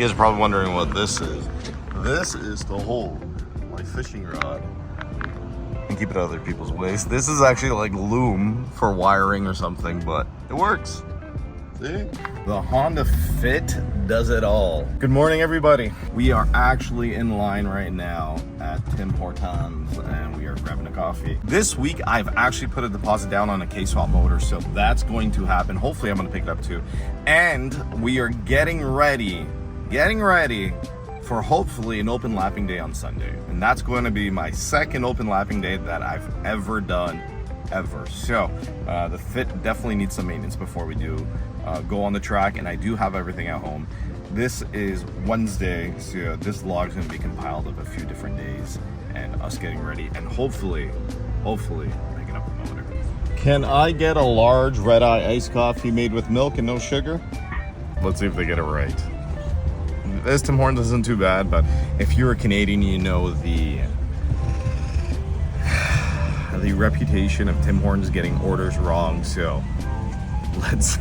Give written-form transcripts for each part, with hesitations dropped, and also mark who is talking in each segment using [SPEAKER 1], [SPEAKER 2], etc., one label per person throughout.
[SPEAKER 1] guys are probably wondering what this is. This is to hold my fishing rod and keep it out of other people's ways. This is actually like loom for wiring or something, but it works. See? The Honda Fit does it all. Good morning, everybody. We are actually in line right now at Tim Hortons and we are grabbing a coffee. This week, I've actually put a deposit down on a K-swap motor, so that's going to happen. Hopefully, I'm gonna pick it up too. And we are getting ready for hopefully an open lapping day on Sunday. And that's going to be my second open lapping day that I've ever done, ever. So the Fit definitely needs some maintenance before we do go on the track, and I do have everything at home. This is Wednesday, so this vlog is going to be compiled of a few different days and us getting ready and hopefully picking up the motor. Can I get a large red-eye iced coffee made with milk and no sugar? Let's see if they get it right. This Tim Hortons isn't too bad, but if you're a Canadian, you know the reputation of Tim Hortons getting orders wrong, so let's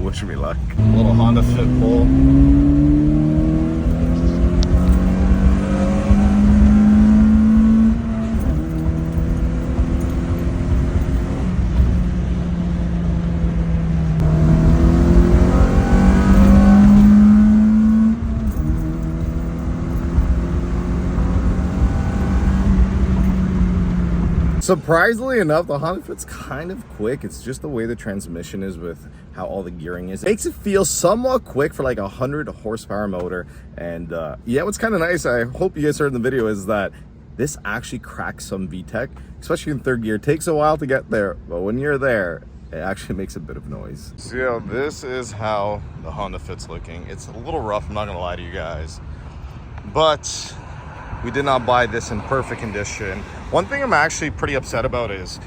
[SPEAKER 1] wish me luck. A little Honda Fit bowl. Surprisingly enough, the Honda Fit's kind of quick. It's just the way the transmission is with how all the gearing is. It makes it feel somewhat quick for like a 100 horsepower motor. And yeah, what's kind of nice, I hope you guys heard in the video, is that this actually cracks some VTEC, especially in third gear. It takes a while to get there, but when you're there, it actually makes a bit of noise. So yeah, this is how the Honda Fit's looking. It's a little rough, I'm not gonna lie to you guys, but we did not buy this in perfect condition. One thing I'm actually pretty upset about is,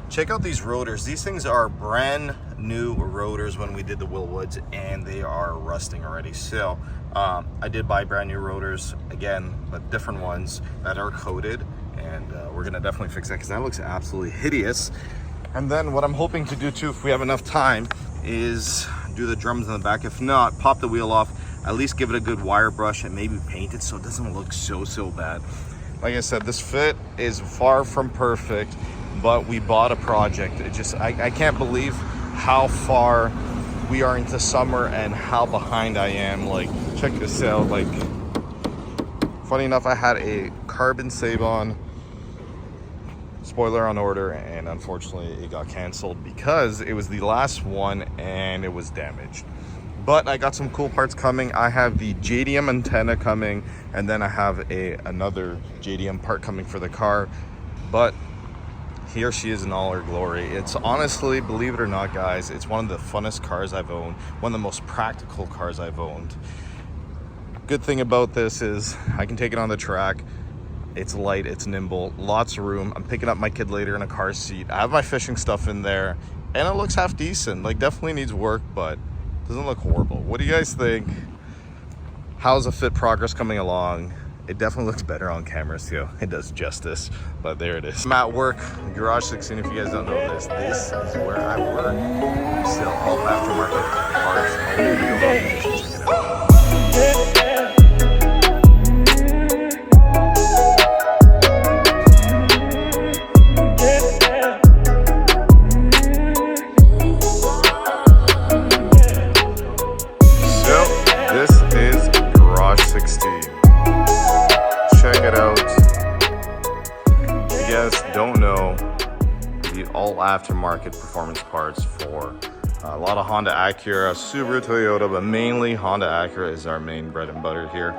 [SPEAKER 1] check out these rotors. These things are brand new rotors when we did the Willwoods, and they are rusting already. So I did buy brand new rotors, again, but different ones that are coated, and we're gonna definitely fix that because that looks absolutely hideous. And then what I'm hoping to do too, if we have enough time, is do the drums in the back. If not, pop the wheel off, at least give it a good wire brush and maybe paint it so it doesn't look so bad. Like I said, this Fit is far from perfect, but we bought a project. It just, I can't believe how far we are into summer and how behind I am. Like, check this out. Like, funny enough, I had a carbon save-on spoiler on order, and unfortunately it got canceled because it was the last one and it was damaged. But I got some cool parts coming. I have the JDM antenna coming, and then I have another JDM part coming for the car. But here she is in all her glory. It's honestly, believe it or not, guys, it's one of the funnest cars I've owned, one of the most practical cars I've owned. Good thing about this is I can take it on the track. It's light, it's nimble, lots of room. I'm picking up my kid later in a car seat. I have my fishing stuff in there, and it looks half decent. Like, definitely needs work, but doesn't look horrible. What do you guys think? How's the Fit progress coming along? It definitely looks better on camera, so it does justice, but there it is. I'm at work, Garage 16. If you guys don't know this is where I work. We sell all aftermarket parts. Check it out. Don't know, the all aftermarket performance parts for a lot of Honda Acura, Subaru, Toyota, but mainly Honda Acura is our main bread and butter here.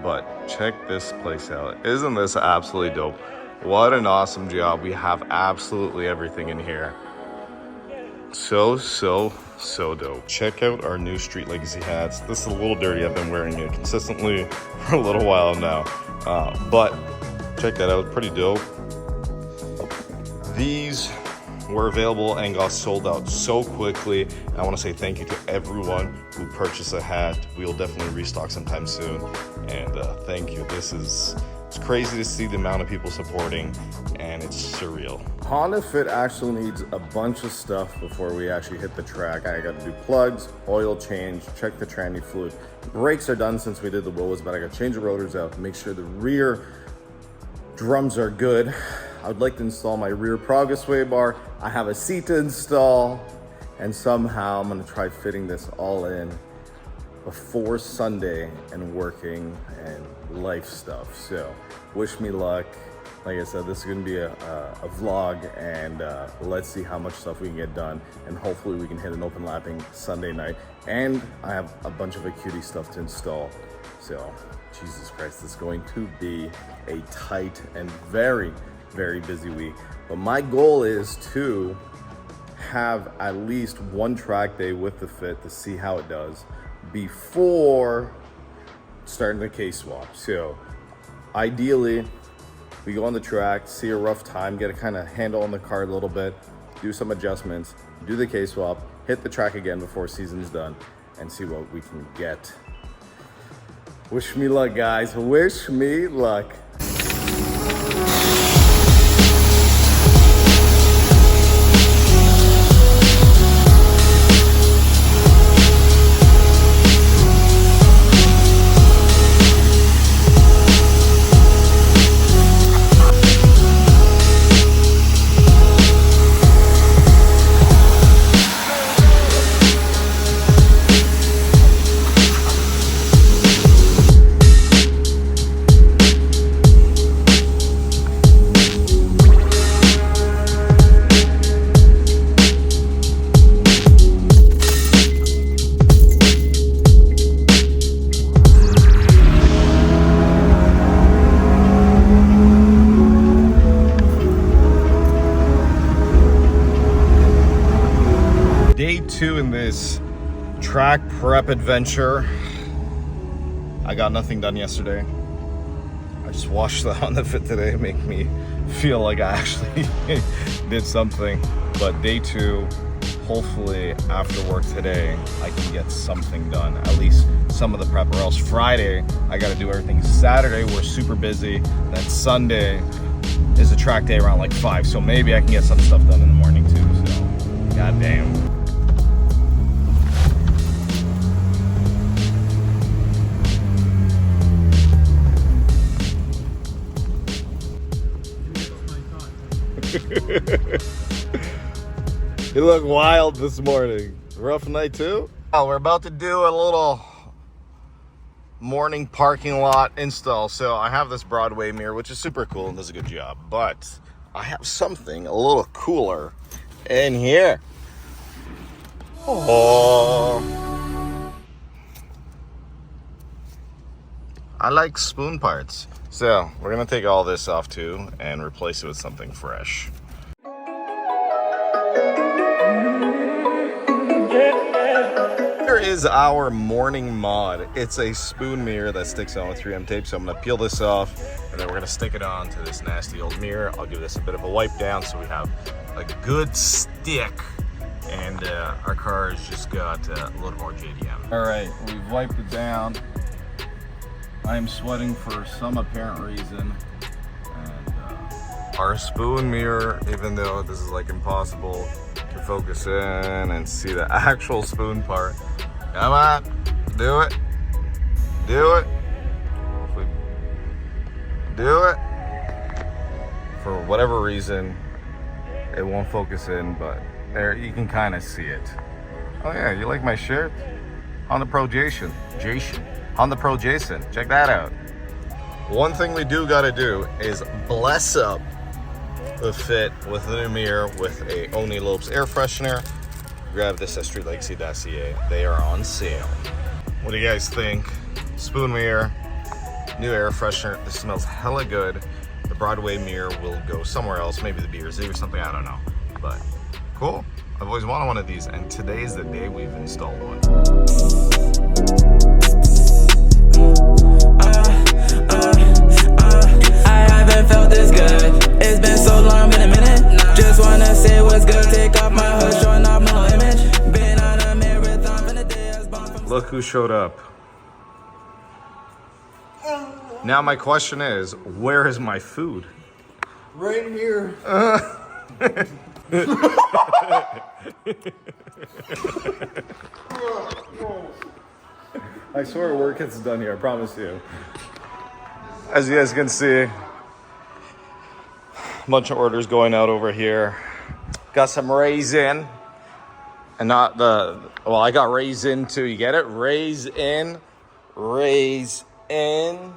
[SPEAKER 1] But check this place out. Isn't this absolutely dope? What an awesome job. We have absolutely everything in here. So dope. Check out our new Street Legacy hats. This is a little dirty. I've been wearing it consistently for a little while now, but check that out, pretty dope. These were available and got sold out so quickly. I want to say thank you to everyone who purchased a hat. We will definitely restock sometime soon, and thank you. This is It's crazy to see the amount of people supporting, and it's surreal. Honda Fit actually needs a bunch of stuff before we actually hit the track. I got to do plugs, oil change, check the tranny fluid. Brakes are done since we did the wheels, but I got to change the rotors out, make sure the rear drums are good. I would like to install my rear progress sway bar. I have a seat to install, and somehow I'm gonna try fitting this all in before Sunday and working and life stuff. So wish me luck. Like I said, this is gonna be a vlog, and let's see how much stuff we can get done, and hopefully we can hit an open lapping Sunday night. And I have a bunch of Acuity stuff to install. So Jesus Christ, this is going to be a tight and very, very busy week. But my goal is to have at least one track day with the Fit to see how it does before starting the K-swap. So ideally, we go on the track, see a rough time, get a kind of handle on the car a little bit, do some adjustments, do the K-swap, hit the track again before season's done, and see what we can get. Wish me luck, guys. Wish me luck. Day 2 in this track prep adventure. I got nothing done yesterday. I just washed the Honda Fit today, make me feel like I actually did something. But day 2, hopefully after work today, I can get something done, at least some of the prep, or else Friday, I gotta do everything. Saturday, we're super busy. Then Sunday is a track day around like 5, so maybe I can get some stuff done in the morning too, so goddamn. You look wild this morning. Rough night too? Well, we're about to do a little morning parking lot install. So I have this Broadway mirror, which is super cool and does a good job, but I have something a little cooler in here. Oh, I like spoon parts. So we're gonna take all this off too and replace it with something fresh. Here is our morning mod. It's a spoon mirror that sticks on with 3M tape. So I'm gonna peel this off, and then we're gonna stick it on to this nasty old mirror. I'll give this a bit of a wipe down so we have a good stick. And our car has just got a little more JDM. All right, we've wiped it down. I am sweating for some apparent reason. And our spoon mirror, even though this is like impossible to focus in and see the actual spoon part. Come on, do it. Do it. Do it. For whatever reason, it won't focus in, but there you can kind of see it. Oh yeah, you like my shirt? Honda Pro Jason. Honda Pro Jason, check that out. One thing we do gotta do is bless up the Fit with the new mirror with a Only Lowpes air freshener. Grab this at streetlegacy.ca. They are on sale. What do you guys think? Spoon mirror, new air freshener. This smells hella good. The Broadway mirror will go somewhere else, maybe the BRZ or something, I don't know. But cool. I've always wanted one of these, and today's the day we've installed one. I haven't felt this good. It's been so long, been a minute. Just wanna say what's good. Take off my hood, showing off my image. Been on a marathon for the day. Look who showed up. Now my question is, where is my food?
[SPEAKER 2] Right here.
[SPEAKER 1] I swear work gets done here, I promise you. As you guys can see, a bunch of orders going out over here. Got some raisin. And not the, well, I got raisin too. You get it? Raise in. Raise in.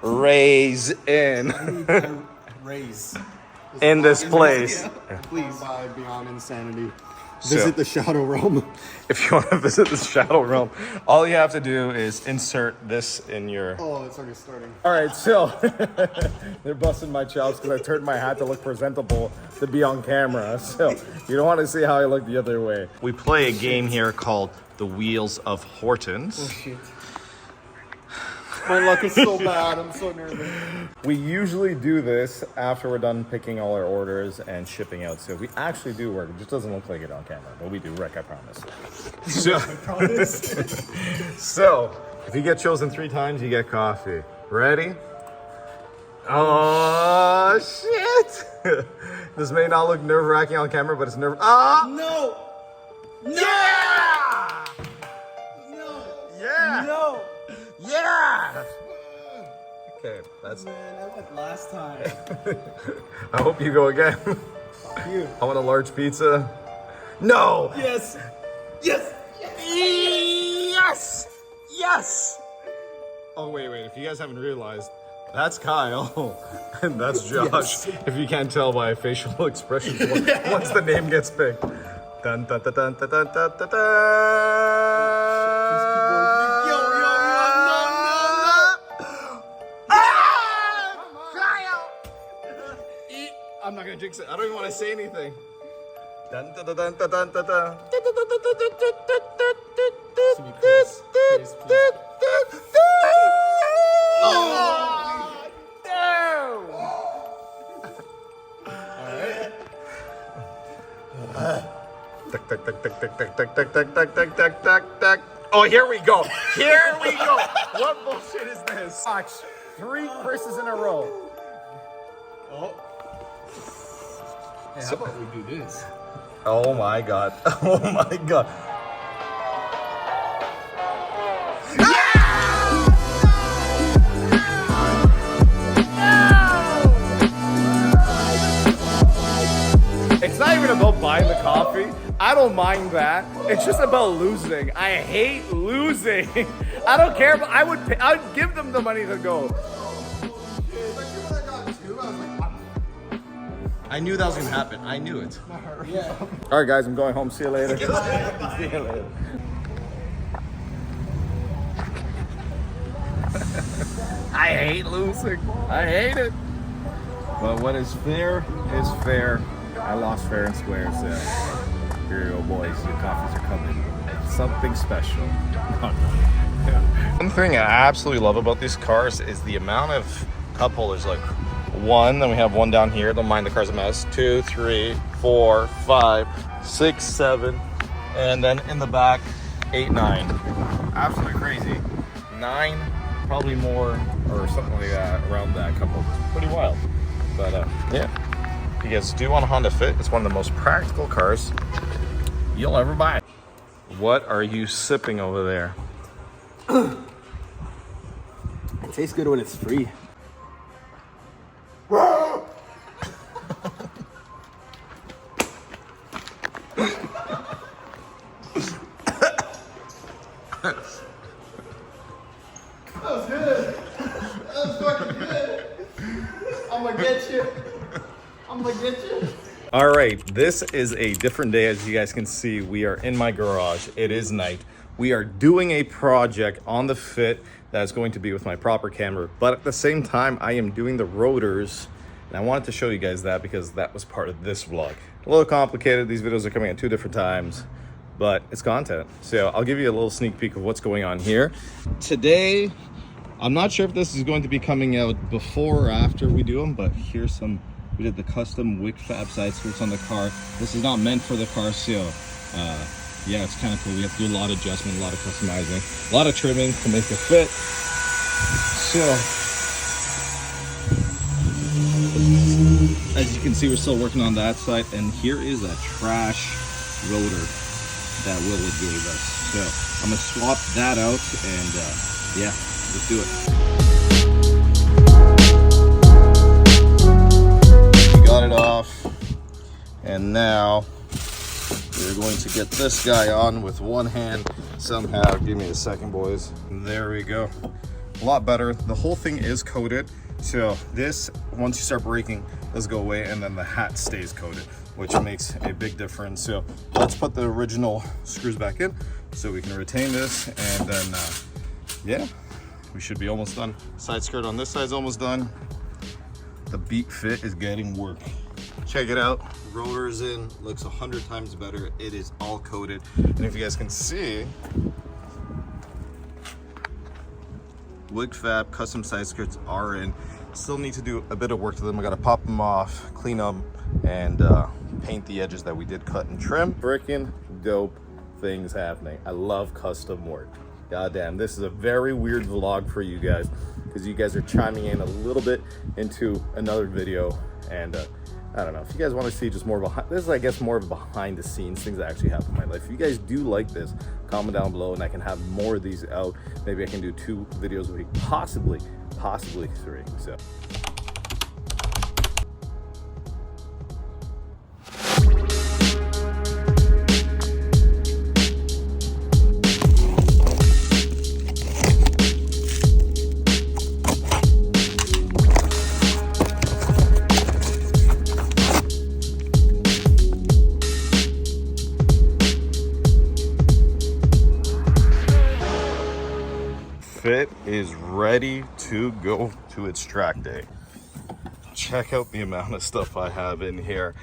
[SPEAKER 1] Raise in.
[SPEAKER 2] Raise.
[SPEAKER 1] In this place.
[SPEAKER 2] Yeah. Please. By Beyond Insanity. Visit the Shadow Realm.
[SPEAKER 1] If you want to visit the Shadow Realm, all you have to do is insert this in your...
[SPEAKER 2] Oh, it's already starting.
[SPEAKER 1] All right, so they're busting my chops because I turned my hat to look presentable to be on camera. So you don't want to see how I look the other way. We play a game here called The Wheels of Hortons.
[SPEAKER 2] Oh, shit. My luck is so bad. I'm so nervous.
[SPEAKER 1] We usually do this after we're done picking all our orders and shipping out. So we actually do work. It just doesn't look like it on camera, but we do work, I promise. So,
[SPEAKER 2] I promise.
[SPEAKER 1] So if you get chosen 3 times, you get coffee. Ready? Oh, shit. This may not look nerve-wracking on camera, but it's nerve... Ah!
[SPEAKER 2] No! No!
[SPEAKER 1] Yeah!
[SPEAKER 2] No!
[SPEAKER 1] Yeah!
[SPEAKER 2] No!
[SPEAKER 1] Yeah! Okay, that's...
[SPEAKER 2] Man, that went last time.
[SPEAKER 1] I hope you go again.
[SPEAKER 2] Fuck you.
[SPEAKER 1] I want a large pizza. No!
[SPEAKER 2] Yes! Yes!
[SPEAKER 1] Yes! Yes! Oh, wait. If you guys haven't realized, that's Kyle and that's Josh.
[SPEAKER 2] Yes.
[SPEAKER 1] If you can't tell by facial expressions once the name gets picked. Dun, dun, dun, dun, dun, dun, dun, dun, dun. I'm not gonna jinx it. I don't even want to say anything. Dun, dun, dun, dun, dun, dun, dun, dun.
[SPEAKER 2] Please, please.
[SPEAKER 1] Oh, no! Tick, tick, tick, tick, tick, tick, tick, tick, tick, tick, tick, tick, tick, tick. Oh, here we go. Here we go. What bullshit is this? Watch. 3 Chris's in a row.
[SPEAKER 2] Oh. Hey, how about we do this?
[SPEAKER 1] Oh my god. Oh my god. It's not even about buying the coffee. I don't mind that. It's just about losing. I hate losing. I don't care, but I'd give them the money to go. I knew that was gonna happen. I knew it.
[SPEAKER 2] Yeah.
[SPEAKER 1] All right, guys, I'm going home. See you later. See you later. I hate losing. I hate it. But what is fair is fair. I lost fair and square, so here you go, boys. Your coffees are coming. Something special. One thing I absolutely love about these cars is the amount of cup holders. Like 1, then we have 1 down here. Don't mind the car's a mess. 2, 3, 4, 5, 6, 7, and then in the back, 8, 9. Absolutely crazy. 9, probably more, or something like that, around that cup holders. Pretty wild. But yeah. If you guys do want a Honda Fit, it's one of the most practical cars you'll ever buy. What are you sipping over there?
[SPEAKER 2] It tastes good when it's free. That was good. That was fucking good. I'm gonna get you. I'm gonna get you.
[SPEAKER 1] All right, this is a different day. As you guys can see, we are in my garage. It is night. We are doing a project on the Fit that's going to be with my proper camera, but at the same time, I am doing the rotors, and I wanted to show you guys that because that was part of this vlog. A little complicated. These videos are coming at 2 different times, but it's content. So I'll give you a little sneak peek of what's going on here. Today, I'm not sure if this is going to be coming out before or after we do them, but here's some. We did the custom wick fab side skirts on the car. This is not meant for the car, so yeah, it's kind of cool. We have to do a lot of adjustment, a lot of customizing, a lot of trimming to make it fit. So As you can see, we're still working on that side, and here is a trash rotor that Willa gave us. So I'm gonna swap that out, and yeah, let's do it. We got it off, and now we're going to get this guy on with one hand somehow. Give me a second, boys. There we go. A lot better. The whole thing is coated, so this, once you start braking, does go away, and then the hat stays coated, which makes a big difference. So let's put the original screws back in so we can retain this, and then yeah, we should be almost done. Side skirt on this side is almost done. The beat fit is getting work. Check it out. Rotor's in, looks 100 times better. It is all coated, and if you guys can see, Wig Fab custom side skirts are in. Still need to do a bit of work to them. I gotta pop them off, clean them, and paint the edges that we did cut and trim. Freaking dope things happening. I love custom work. Goddamn, this is a very weird vlog for you guys because you guys are chiming in a little bit into another video, and I don't know if you guys want to see just more behind this is, I guess, more of behind the scenes things that actually happen in my life. If you guys do like this, comment down below and I can have more of these out. Maybe I can do 2 videos a week, possibly 3. So fit is ready to go to its track day. Check out the amount of stuff I have in here.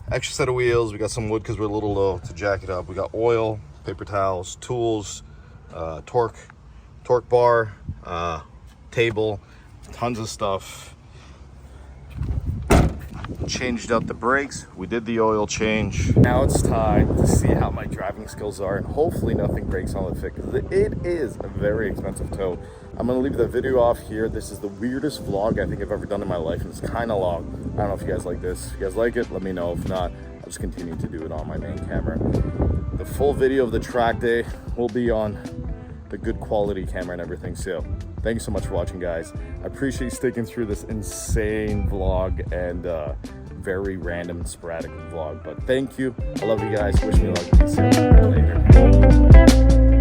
[SPEAKER 1] Extra set of wheels. We got some wood because we're a little low to jack it up. We got oil, paper towels, tools, torque bar, table, tons of stuff. Changed out the brakes. We did the oil change. Now it's time to see how my driving skills are, and hopefully nothing breaks on the fit because it is a very expensive tow. I'm gonna leave the video off here. This is the weirdest vlog I think I've ever done in my life, and it's kind of long. I don't know if you guys like this. If you guys like it, let me know. If not, I'll just continue to do it on my main camera. The full video of the track day will be on the good quality camera and everything. So thank you so much for watching, guys. I appreciate you sticking through this insane vlog and very random sporadic vlog, but thank you. I love you guys. Wish me luck. Peace out. Later.